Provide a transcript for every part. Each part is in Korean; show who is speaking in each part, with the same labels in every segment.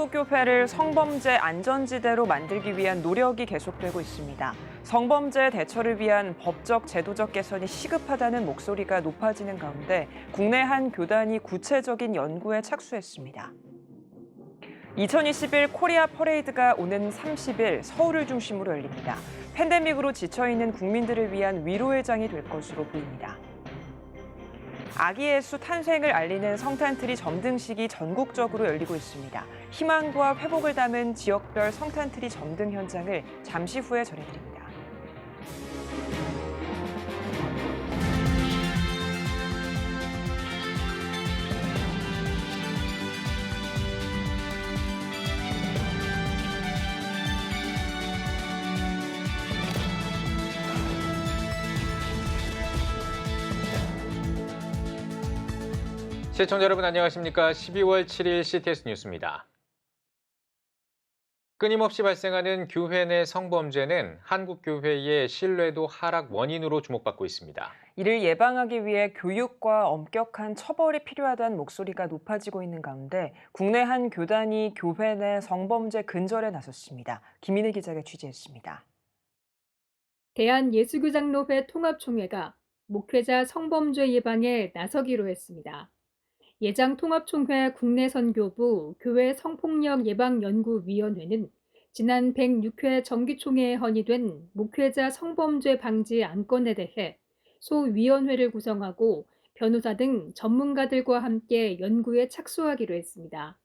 Speaker 1: 한국교회를 성범죄 안전지대로 만들기 위한 노력이 계속되고 있습니다. 성범죄 대처를 위한 법적, 제도적 개선이 시급하다는 목소리가 높아지는 가운데 국내 한 교단이 구체적인 연구에 착수했습니다. 2021 코리아 퍼레이드가 오는 30일 서울을 중심으로 열립니다. 팬데믹으로 지쳐있는 국민들을 위한 위로의 장이 될 것으로 보입니다. 아기 예수 탄생을 알리는 성탄트리 점등식이 전국적으로 열리고 있습니다. 희망과 회복을 담은 지역별 성탄트리 점등 현장을 잠시 후에 전해드립니다.
Speaker 2: 시청자 여러분 안녕하십니까? 12월 7일 CTS 뉴스입니다. 끊임없이 발생하는 교회 내 성범죄는 한국교회의 신뢰도 하락 원인으로 주목받고 있습니다.
Speaker 1: 이를 예방하기 위해 교육과 엄격한 처벌이 필요하다는 목소리가 높아지고 있는 가운데 국내 한 교단이 교회 내 성범죄 근절에 나섰습니다. 김인혜 기자가 취재했습니다.
Speaker 3: 대한예수교장로회 통합총회가 목회자 성범죄 예방에 나서기로 했습니다. 예장통합총회 국내선교부 교회 성폭력 예방연구위원회는 지난 106회 정기총회에 헌의된 목회자 성범죄 방지 안건에 대해 소위원회를 구성하고 변호사 등 전문가들과 함께 연구에 착수하기로 했습니다.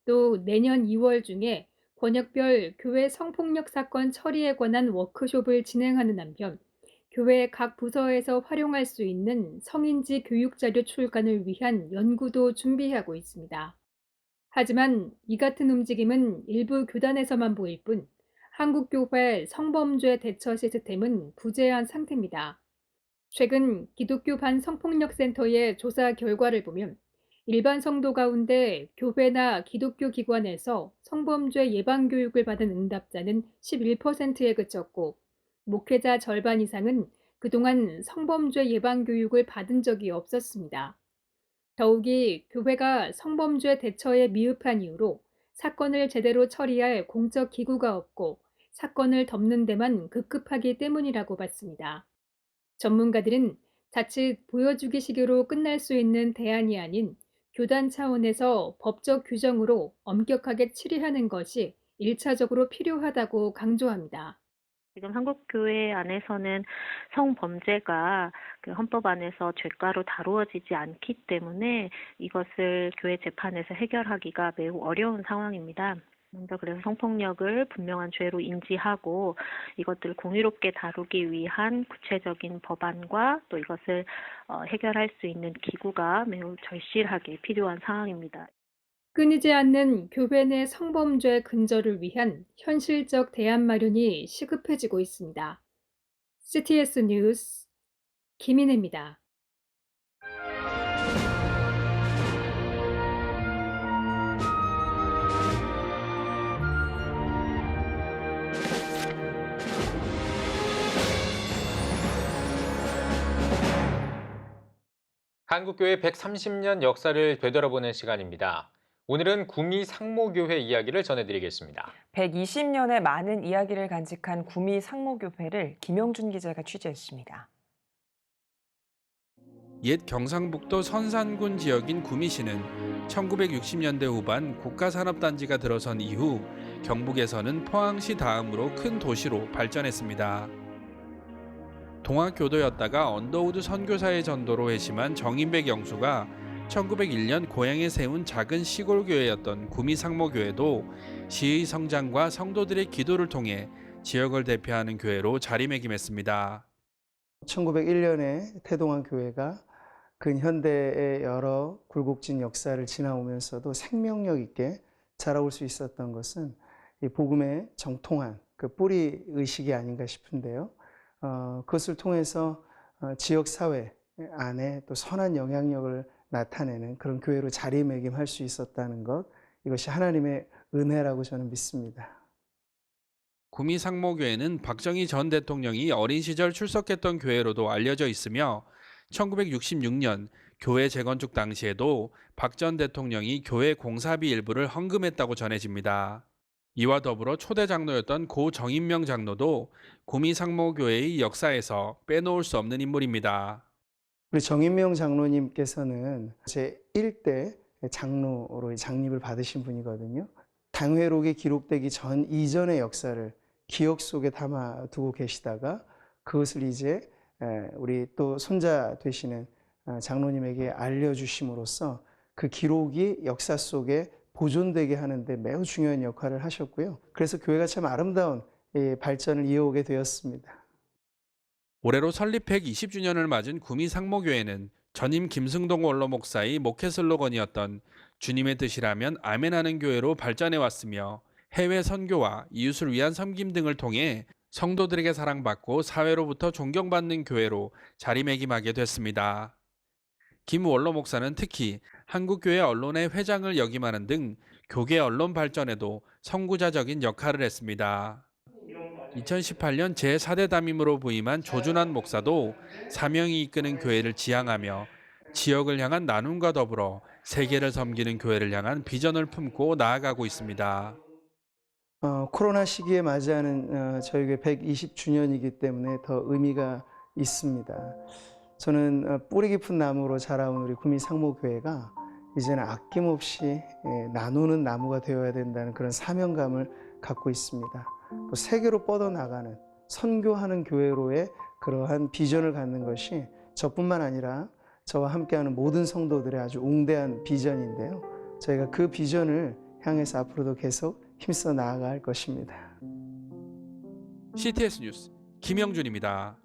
Speaker 3: 또 내년 2월 중에 권역별 교회 성폭력 사건 처리에 관한 워크숍을 진행하는 한편 교회 각 부서에서 활용할 수 있는 성인지 교육자료 출간을 위한 연구도 준비하고 있습니다. 하지만 이 같은 움직임은 일부 교단에서만 보일 뿐 한국교회 성범죄 대처 시스템은 부재한 상태입니다. 최근 기독교 반성폭력센터의 조사 결과를 보면 일반 성도 가운데 교회나 기독교 기관에서 성범죄 예방 교육을 받은 응답자는 11%에 그쳤고 목회자 절반 이상은 그동안 성범죄 예방 교육을 받은 적이 없었습니다. 더욱이 교회가 성범죄 대처에 미흡한 이유로 사건을 제대로 처리할 공적 기구가 없고 사건을 덮는 데만 급급하기 때문이라고 봤습니다. 전문가들은 자칫 보여주기식으로 끝날 수 있는 대안이 아닌 교단 차원에서 법적 규정으로 엄격하게 처리하는 것이 1차적으로 필요하다고 강조합니다.
Speaker 4: 지금 한국교회 안에서는 성범죄가 헌법 안에서 죄가로 다루어지지 않기 때문에 이것을 교회 재판에서 해결하기가 매우 어려운 상황입니다. 먼저 그래서 성폭력을 분명한 죄로 인지하고 이것들을 공의롭게 다루기 위한 구체적인 법안과 또 이것을 해결할 수 있는 기구가 매우 절실하게 필요한 상황입니다.
Speaker 3: 끊이지 않는 교회 내 성범죄 근절을 위한 현실적 대안 마련이 시급해지고 있습니다. CTS 뉴스 김인혜입니다.
Speaker 2: 한국교회 130년 역사를 되돌아보는 시간입니다. 오늘은 구미 상모교회 이야기를 전해드리겠습니다.
Speaker 1: 120년의 많은 이야기를 간직한 구미 상모교회를 김영준 기자가 취재했습니다.
Speaker 5: 옛 경상북도 선산군 지역인 구미시는 1960년대 후반 국가산업단지가 들어선 이후 경북에서는 포항시 다음으로 큰 도시로 발전했습니다. 동학교도였다가 언더우드 선교사의 전도로 회심한 정인백 영수가 1901년 고향에 세운 작은 시골 교회였던 구미 상모교회도 시의 성장과 성도들의 기도를 통해 지역을 대표하는 교회로 자리매김했습니다.
Speaker 6: 1901년에 태동항교회가 근현대의 여러 굴곡진 역사를 지나오면서도 생명력 있게 자라올 수 있었던 것은 이 복음의 정통한 그 뿌리 의식이 아닌가 싶은데요. 그것을 통해서 지역사회 안에 또 선한 영향력을 나타내는 그런 교회로 자리매김할 수 있었다는 것, 이것이 하나님의 은혜라고 저는 믿습니다.
Speaker 5: 구미 상모교회는 박정희 전 대통령이 어린 시절 출석했던 교회로도 알려져 있으며 1966년 교회 재건축 당시에도 박 전 대통령이 교회 공사비 일부를 헌금했다고 전해집니다. 이와 더불어 초대 장로였던 고 정인명 장로도 구미상모교회의 역사에서 빼놓을 수 없는 인물입니다.
Speaker 6: 우리 정인명 장로님께서는 제1대 장로로 장립을 받으신 분이거든요. 당회록에 기록되기 전 이전의 역사를 기억 속에 담아두고 계시다가 그것을 이제 우리 또 손자 되시는 장로님에게 알려주심으로써 그 기록이 역사 속에 보존되게 하는데 매우 중요한 역할을 하셨고요. 그래서 교회가 참 아름다운 발전을 이어오게 되었습니다.
Speaker 5: 올해로 설립 120주년을 맞은 구미상모교회는 전임 김승동 원로 목사의 목회 슬로건이었던 주님의 뜻이라면 아멘하는 교회로 발전해 왔으며 해외 선교와 이웃을 위한 섬김 등을 통해 성도들에게 사랑받고 사회로부터 존경받는 교회로 자리매김하게 됐습니다. 김 원로 목사는 특히 한국교회 언론의 회장을 역임하는 등 교계 언론 발전에도 선구자적인 역할을 했습니다. 2018년 제4대 담임으로 부임한 조준환 목사도 사명이 이끄는 교회를 지향하며 지역을 향한 나눔과 더불어 세계를 섬기는 교회를 향한 비전을 품고 나아가고 있습니다.
Speaker 6: 코로나 시기에 맞이하는 저희 교회 120주년이기 때문에 더 의미가 있습니다. 저는 뿌리 깊은 나무로 자라온 우리 구미상모교회가 이제는 아낌없이 나누는 나무가 되어야 된다는 그런 사명감을 갖고 있습니다. 또 세계로 뻗어나가는 선교하는 교회로의 그러한 비전을 갖는 것이 저뿐만 아니라 저와 함께하는 모든 성도들의 아주 웅대한 비전인데요. 저희가 그 비전을 향해서 앞으로도 계속 힘써 나아갈 것입니다.
Speaker 5: CTS 뉴스 김영준입니다.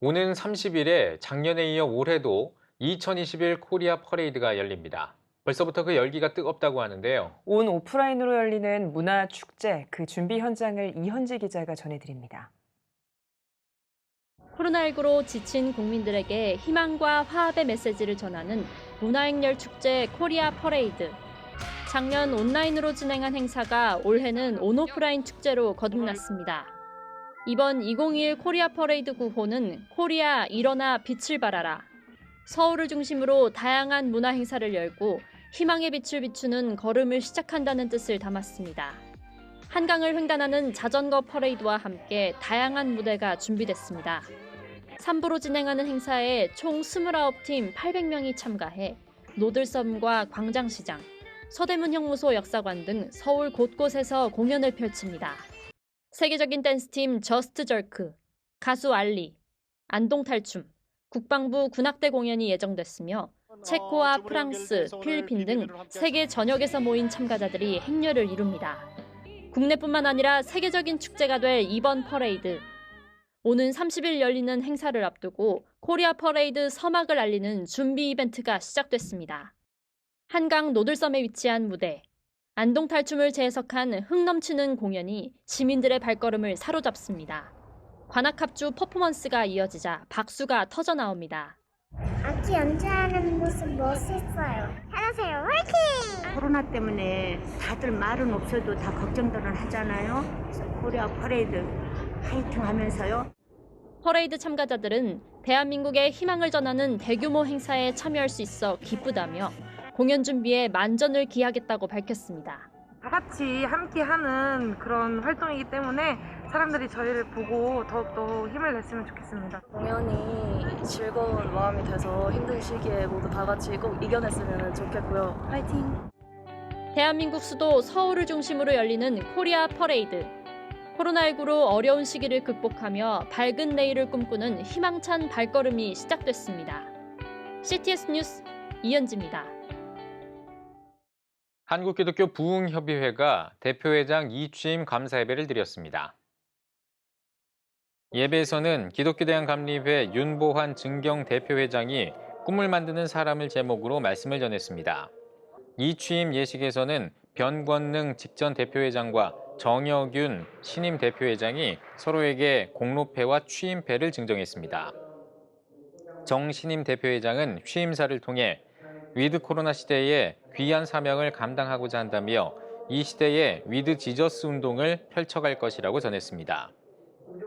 Speaker 2: 오는 30일에 작년에 이어 올해도 2021 코리아 퍼레이드가 열립니다. 벌써부터 그 열기가 뜨겁다고 하는데요.
Speaker 1: 온 오프라인으로 열리는 문화축제, 그 준비 현장을 이현지 기자가 전해드립니다.
Speaker 7: 코로나19로 지친 국민들에게 희망과 화합의 메시지를 전하는 문화행렬 축제 코리아 퍼레이드. 작년 온라인으로 진행한 행사가 올해는 온오프라인 축제로 거듭났습니다. 이번 2021 코리아 퍼레이드 9호는 코리아 일어나 빛을 발하라. 서울을 중심으로 다양한 문화 행사를 열고 희망의 빛을 비추는 걸음을 시작한다는 뜻을 담았습니다. 한강을 횡단하는 자전거 퍼레이드와 함께 다양한 무대가 준비됐습니다. 3부로 진행하는 행사에 총 29팀 800명이 참가해 노들섬과 광장시장, 서대문 형무소 역사관 등 서울 곳곳에서 공연을 펼칩니다. 세계적인 댄스팀 저스트 절크, 가수 알리, 안동탈춤, 국방부 군악대 공연이 예정됐으며 체코와 프랑스, 필리핀 등 세계 전역에서 모인 참가자들이 행렬을 이룹니다. 국내뿐만 아니라 세계적인 축제가 될 이번 퍼레이드. 오는 30일 열리는 행사를 앞두고 코리아 퍼레이드 서막을 알리는 준비 이벤트가 시작됐습니다. 한강 노들섬에 위치한 무대, 안동탈춤을 재해석한 흥 넘치는 공연이 시민들의 발걸음을 사로잡습니다. 관악합주 퍼포먼스가 이어지자 박수가 터져 나옵니다.
Speaker 8: 악기 연주하는 모습 멋있어요. 잘하세요. 화이팅!
Speaker 9: 코로나 때문에 다들 말은 없어도 다 걱정들은 하잖아요. 그래서 코리아 퍼레이드 화이팅 하면서요.
Speaker 7: 퍼레이드 참가자들은 대한민국의 희망을 전하는 대규모 행사에 참여할 수 있어 기쁘다며 공연 준비에 만전을 기하겠다고 밝혔습니다.
Speaker 10: 다 같이 함께하는 그런 활동이기 때문에 사람들이 저희를 보고 더욱더 힘을 냈으면 좋겠습니다.
Speaker 11: 공연이 즐거운 마음이 돼서 힘든 시기에 모두 다 같이 꼭 이겨냈으면 좋겠고요. 파이팅!
Speaker 7: 대한민국 수도 서울을 중심으로 열리는 코리아 퍼레이드. 코로나19로 어려운 시기를 극복하며 밝은 내일을 꿈꾸는 희망찬 발걸음이 시작됐습니다. CTS 뉴스 이현지입니다.
Speaker 2: 한국기독교 부흥협의회가 대표회장 이취임 감사 예배를 드렸습니다. 예배에서는 기독교대한감리회 윤보환 증경 대표회장이 꿈을 만드는 사람을 제목으로 말씀을 전했습니다. 이취임 예식에서는 변권능 직전 대표회장과 정혁윤 신임 대표회장이 서로에게 공로패와 취임패를 증정했습니다. 정 신임 대표회장은 취임사를 통해 위드 코로나 시대에 귀한 사명을 감당하고자 한다며 이 시대에 위드 지저스 운동을 펼쳐갈 것이라고 전했습니다.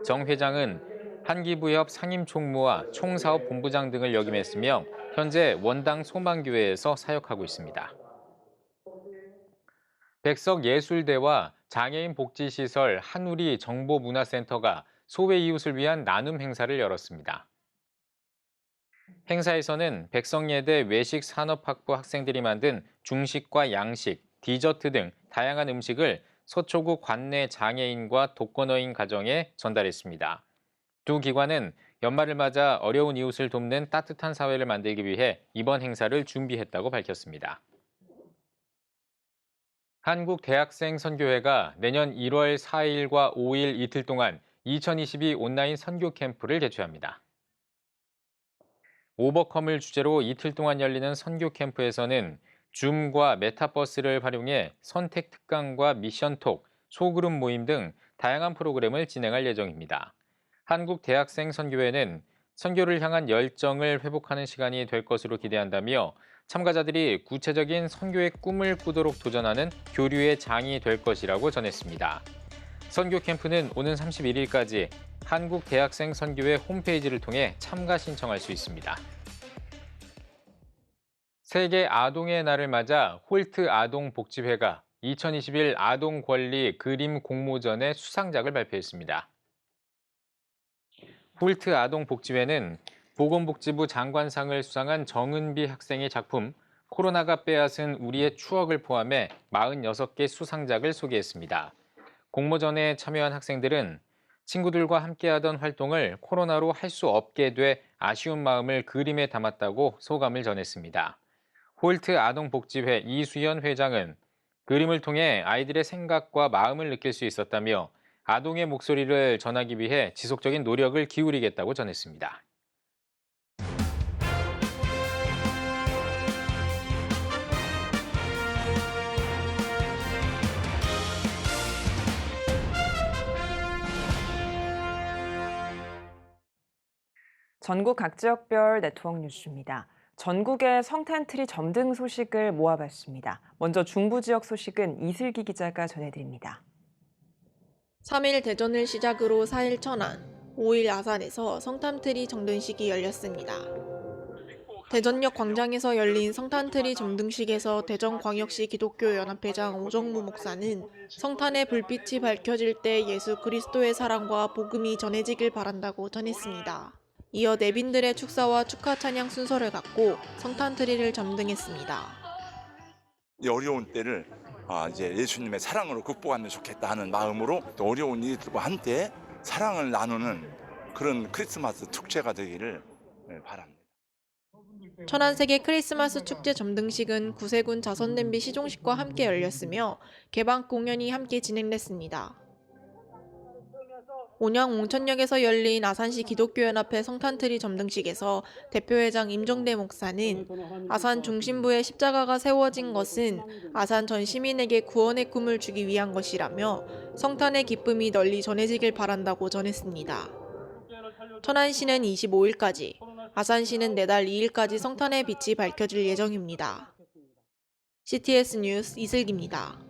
Speaker 2: 정 회장은 한기부협 상임총무와 총사업본부장 등을 역임했으며 현재 원당 소망교회에서 사역하고 있습니다. 백석예술대와 장애인 복지시설 한우리 정보문화센터가 소외 이웃을 위한 나눔 행사를 열었습니다. 행사에서는 백석예대 외식산업학부 학생들이 만든 중식과 양식, 디저트 등 다양한 음식을 서초구 관내 장애인과 독거노인 가정에 전달했습니다. 두 기관은 연말을 맞아 어려운 이웃을 돕는 따뜻한 사회를 만들기 위해 이번 행사를 준비했다고 밝혔습니다. 한국대학생선교회가 내년 1월 4일과 5일 이틀 동안 2022 온라인 선교 캠프를 개최합니다. 오버컴을 주제로 이틀 동안 열리는 선교 캠프에서는 줌과 메타버스를 활용해 선택 특강과 미션톡, 소그룹 모임 등 다양한 프로그램을 진행할 예정입니다. 한국대학생선교회는 선교를 향한 열정을 회복하는 시간이 될 것으로 기대한다며 참가자들이 구체적인 선교의 꿈을 꾸도록 도전하는 교류의 장이 될 것이라고 전했습니다. 선교 캠프는 오는 31일까지 한국대학생선교회 홈페이지를 통해 참가 신청할 수 있습니다. 세계 아동의 날을 맞아 홀트 아동복지회가 2021 아동권리 그림 공모전의 수상작을 발표했습니다. 홀트 아동복지회는 보건복지부 장관상을 수상한 정은비 학생의 작품 코로나가 빼앗은 우리의 추억을 포함해 46개 수상작을 소개했습니다. 공모전에 참여한 학생들은 친구들과 함께하던 활동을 코로나로 할 수 없게 돼 아쉬운 마음을 그림에 담았다고 소감을 전했습니다. 홀트 아동복지회 이수연 회장은 그림을 통해 아이들의 생각과 마음을 느낄 수 있었다며 아동의 목소리를 전하기 위해 지속적인 노력을 기울이겠다고 전했습니다.
Speaker 1: 전국 각 지역별 네트워크 뉴스입니다. 전국의 성탄트리 점등 소식을 모아봤습니다. 먼저 중부 지역 소식은 이슬기 기자가 전해드립니다.
Speaker 12: 3일 대전을 시작으로 4일 천안, 5일 아산에서 성탄트리 점등식이 열렸습니다. 대전역 광장에서 열린 성탄트리 점등식에서 대전광역시 기독교연합회장 오정무 목사는 성탄의 불빛이 밝혀질 때 예수 그리스도의 사랑과 복음이 전해지길 바란다고 전했습니다. 이어 내빈들의 축사와 축하 찬양 순서를 갖고 성탄트리를 점등했습니다.
Speaker 13: 이 어려운 때를 이제 예수님의 사랑으로 극복하면 좋겠다 하는 마음으로 또 어려운 이들과 함께 사랑을 나누는 그런 크리스마스 축제가 되기를 바랍니다.
Speaker 12: 천안세계 크리스마스 축제 점등식은 구세군 자선냄비 시종식과 함께 열렸으며 개방 공연이 함께 진행됐습니다. 온양 옹천역에서 열린 아산시 기독교연합회 성탄트리 점등식에서 대표회장 임정대 목사는 아산 중심부에 십자가가 세워진 것은 아산 전 시민에게 구원의 꿈을 주기 위한 것이라며 성탄의 기쁨이 널리 전해지길 바란다고 전했습니다. 천안시는 25일까지, 아산시는 내달 2일까지 성탄의 빛이 밝혀질 예정입니다. CTS 뉴스 이슬기입니다.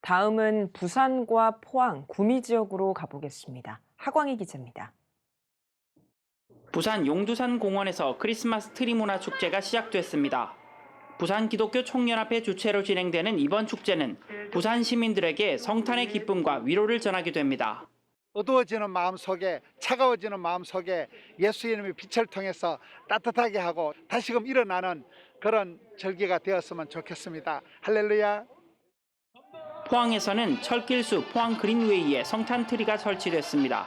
Speaker 1: 다음은 부산과 포항, 구미 지역으로 가보겠습니다. 하광희 기자입니다.
Speaker 14: 부산 용두산 공원에서 크리스마스 트리 문화 축제가 시작됐습니다. 부산 기독교 총연합회 주최로 진행되는 이번 축제는 부산 시민들에게 성탄의 기쁨과 위로를 전하게 됩니다.
Speaker 15: 어두워지는 마음 속에, 차가워지는 마음 속에 예수 이름의 빛을 통해서 따뜻하게 하고 다시금 일어나는 그런 절기가 되었으면 좋겠습니다. 할렐루야.
Speaker 14: 포항에서는 철길수 포항 그린웨이에 성탄트리가 설치됐습니다.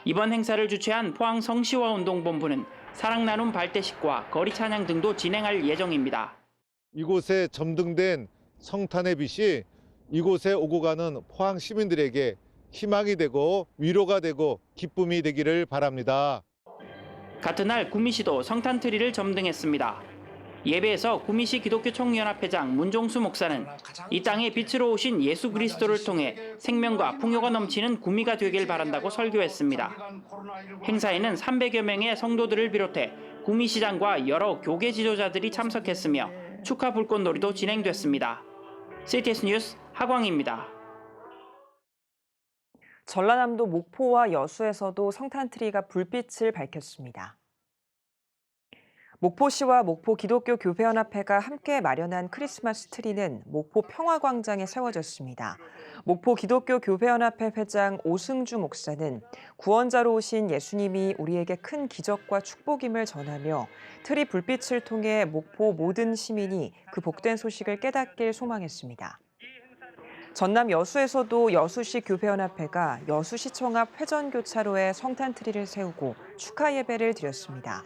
Speaker 14: 이번 행사를 주최한 포항 성시화 운동본부는 사랑 나눔 발대식과 거리 찬양 등도 진행할 예정입니다.
Speaker 16: 이곳에 점등된 성탄의 빛이 이곳에 오고 가는 포항 시민들에게 희망이 되고 위로가 되고 기쁨이 되기를 바랍니다.
Speaker 14: 같은 날 구미시도 성탄트리를 점등했습니다. 예배에서 구미시 기독교 총연합회장 문종수 목사는 이 땅에 빛으로 오신 예수 그리스도를 통해 생명과 풍요가 넘치는 구미가 되길 바란다고 설교했습니다. 행사에는 300여 명의 성도들을 비롯해 구미시장과 여러 교계 지도자들이 참석했으며 축하 불꽃놀이도 진행됐습니다. CTS 뉴스 하광입니다.
Speaker 1: 전라남도 목포와 여수에서도 성탄트리가 불빛을 밝혔습니다. 목포시와 목포 기독교 교회연합회가 함께 마련한 크리스마스 트리는 목포 평화광장에 세워졌습니다. 목포 기독교 교회연합회 회장 오승주 목사는 구원자로 오신 예수님이 우리에게 큰 기적과 축복임을 전하며 트리 불빛을 통해 목포 모든 시민이 그 복된 소식을 깨닫길 소망했습니다. 전남 여수에서도 여수시 교회연합회가 여수시청 앞 회전교차로에 성탄트리를 세우고 축하 예배를 드렸습니다.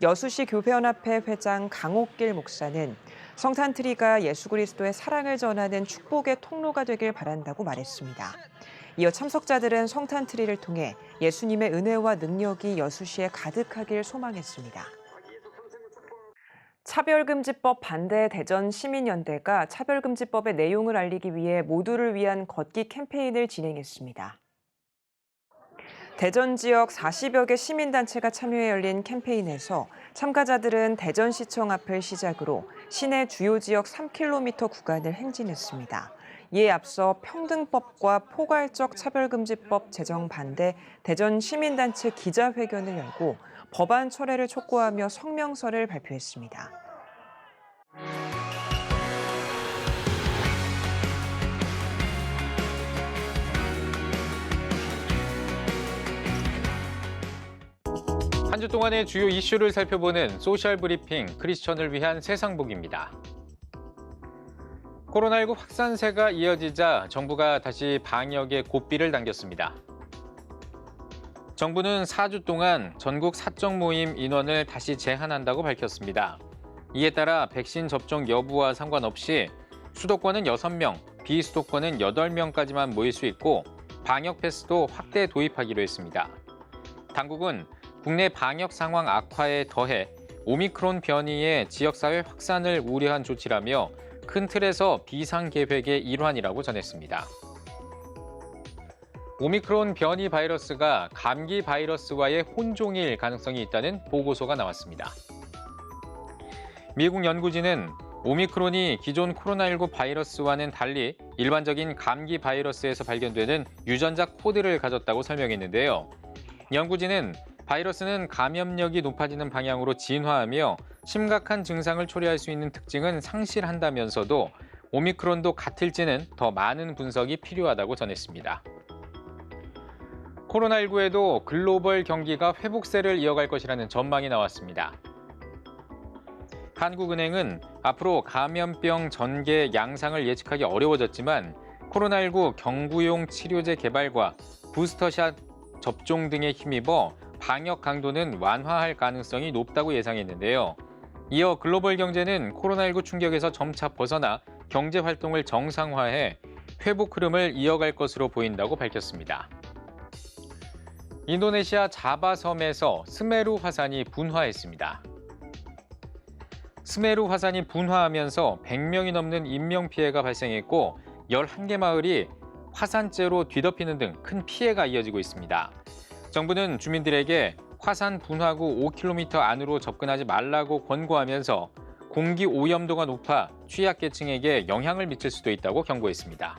Speaker 1: 여수시 교회연합회 회장 강옥길 목사는 성탄트리가 예수 그리스도의 사랑을 전하는 축복의 통로가 되길 바란다고 말했습니다. 이어 참석자들은 성탄트리를 통해 예수님의 은혜와 능력이 여수시에 가득하길 소망했습니다. 차별금지법 반대 대전 시민연대가 차별금지법의 내용을 알리기 위해 모두를 위한 걷기 캠페인을 진행했습니다. 대전 지역 40여 개 시민단체가 참여해 열린 캠페인에서 참가자들은 대전시청 앞을 시작으로 시내 주요 지역 3km 구간을 행진했습니다. 이에 앞서 평등법과 포괄적 차별금지법 제정 반대 대전 시민단체 기자회견을 열고 법안 철회를 촉구하며 성명서를 발표했습니다.
Speaker 2: 한 주 동안의 주요 이슈를 살펴보는 소셜 브리핑 크리스천을 위한 세상복입니다. 코로나19 확산세가 이어지자 정부가 다시 방역에 고삐를 당겼습니다. 정부는 4주 동안 전국 사적 모임 인원을 다시 제한한다고 밝혔습니다. 이에 따라 백신 접종 여부와 상관없이 수도권은 6명, 비수도권은 8명까지만 모일 수 있고 방역 패스도 확대 도입하기로 했습니다. 당국은 국내 방역 상황 악화에 더해 오미크론 변이의 지역사회 확산을 우려한 조치라며 큰 틀에서 비상계획의 일환이라고 전했습니다. 오미크론 변이 바이러스가 감기 바이러스와의 혼종일 가능성이 있다는 보고서가 나왔습니다. 미국 연구진은 오미크론이 기존 코로나19 바이러스와는 달리 일반적인 감기 바이러스에서 발견되는 유전자 코드를 가졌다고 설명했는데요. 연구진은 바이러스는 감염력이 높아지는 방향으로 진화하며 심각한 증상을 초래할 수 있는 특징은 상실한다면서도 오미크론도 같을지는 더 많은 분석이 필요하다고 전했습니다. 코로나19에도 글로벌 경기가 회복세를 이어갈 것이라는 전망이 나왔습니다. 한국은행은 앞으로 감염병 전개 양상을 예측하기 어려워졌지만 코로나19 경구용 치료제 개발과 부스터샷 접종 등에 힘입어 방역 강도는 완화할 가능성이 높다고 예상했는데요. 이어 글로벌 경제는 코로나19 충격에서 점차 벗어나 경제 활동을 정상화해 회복 흐름을 이어갈 것으로 보인다고 밝혔습니다. 인도네시아 자바 섬에서 스메루 화산이 분화했습니다. 스메루 화산이 분화하면서 100명이 넘는 인명피해가 발생했고 11개 마을이 화산재로 뒤덮이는 등 큰 피해가 이어지고 있습니다. 정부는 주민들에게 화산 분화구 5km 안으로 접근하지 말라고 권고하면서 공기 오염도가 높아 취약계층에게 영향을 미칠 수도 있다고 경고했습니다.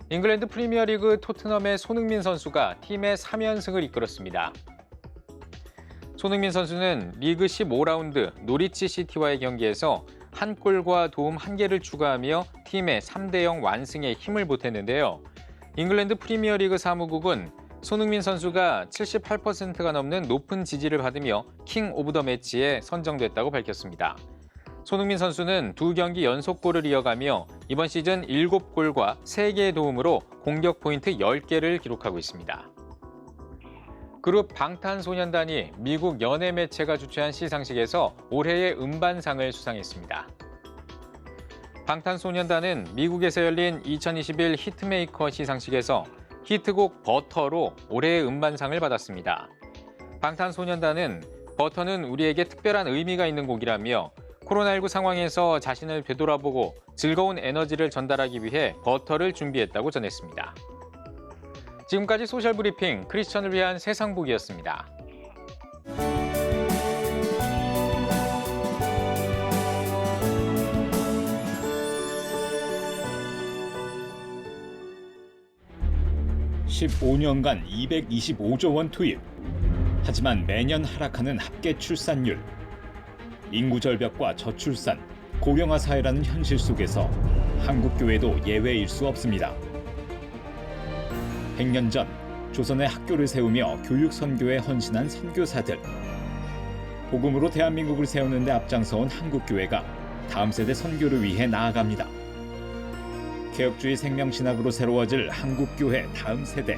Speaker 2: 잉글랜드 프리미어리그 토트넘의 손흥민 선수가 팀의 3연승을 이끌었습니다. 손흥민 선수는 리그 15라운드 노리치 시티와의 경기에서 한 골과 도움 1개를 추가하며 팀의 3대0 완승에 힘을 보탰는데요. 잉글랜드 프리미어리그 사무국은 손흥민 선수가 78%가 넘는 높은 지지를 받으며 킹 오브 더 매치에 선정됐다고 밝혔습니다. 손흥민 선수는 2경기 연속골을 이어가며 이번 시즌 7골과 3개의 도움으로 공격 포인트 10개를 기록하고 있습니다. 그룹 방탄소년단이 미국 연예 매체가 주최한 시상식에서 올해의 음반상을 수상했습니다. 방탄소년단은 미국에서 열린 2021 히트메이커 시상식에서 히트곡 버터로 올해의 음반상을 받았습니다. 방탄소년단은 버터는 우리에게 특별한 의미가 있는 곡이라며 코로나19 상황에서 자신을 되돌아보고 즐거운 에너지를 전달하기 위해 버터를 준비했다고 전했습니다. 지금까지 소셜브리핑 크리스천을 위한 세상복이었습니다.
Speaker 17: 15년간 225조 원 투입. 하지만 매년 하락하는 합계 출산율. 인구 절벽과 저출산, 고령화 사회라는 현실 속에서 한국 교회도 예외일 수 없습니다. 100년 전 조선의 학교를 세우며 교육 선교에 헌신한 선교사들. 복음으로 대한민국을 세우는 데 앞장서온 한국 교회가 다음 세대 선교를 위해 나아갑니다. 개혁주의 생명신학으로 새로워질 한국교회 다음 세대.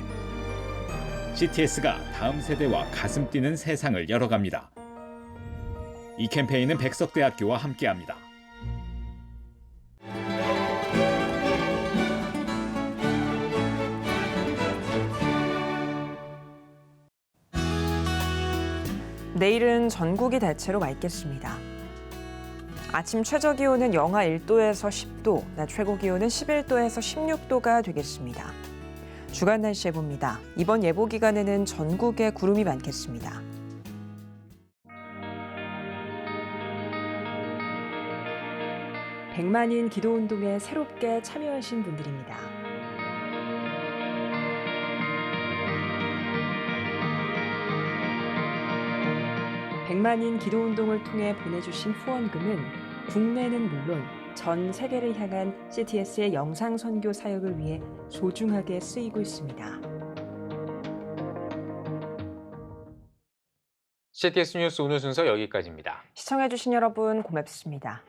Speaker 17: CTS가 다음 세대와 가슴 뛰는 세상을 열어갑니다. 이 캠페인은 백석대학교와 함께합니다.
Speaker 1: 내일은 전국이 대체로 맑겠습니다. 아침 최저기온은 영하 1도에서 10도, 낮 최고기온은 11도에서 16도가 되겠습니다. 주간 날씨 예보입니다. 이번 예보 기간에는 전국에 구름이 많겠습니다. 백만인 기도운동에 새롭게 참여하신 분들입니다. 백만인 기도운동을 통해 보내주신 후원금은 국내는 물론 전 세계를 향한 CTS의 영상 선교 사역을 위해 소중하게 쓰이고 있습니다.
Speaker 2: CTS 뉴스 오늘 순서 여기까지입니다.
Speaker 1: 시청해주신 여러분 고맙습니다.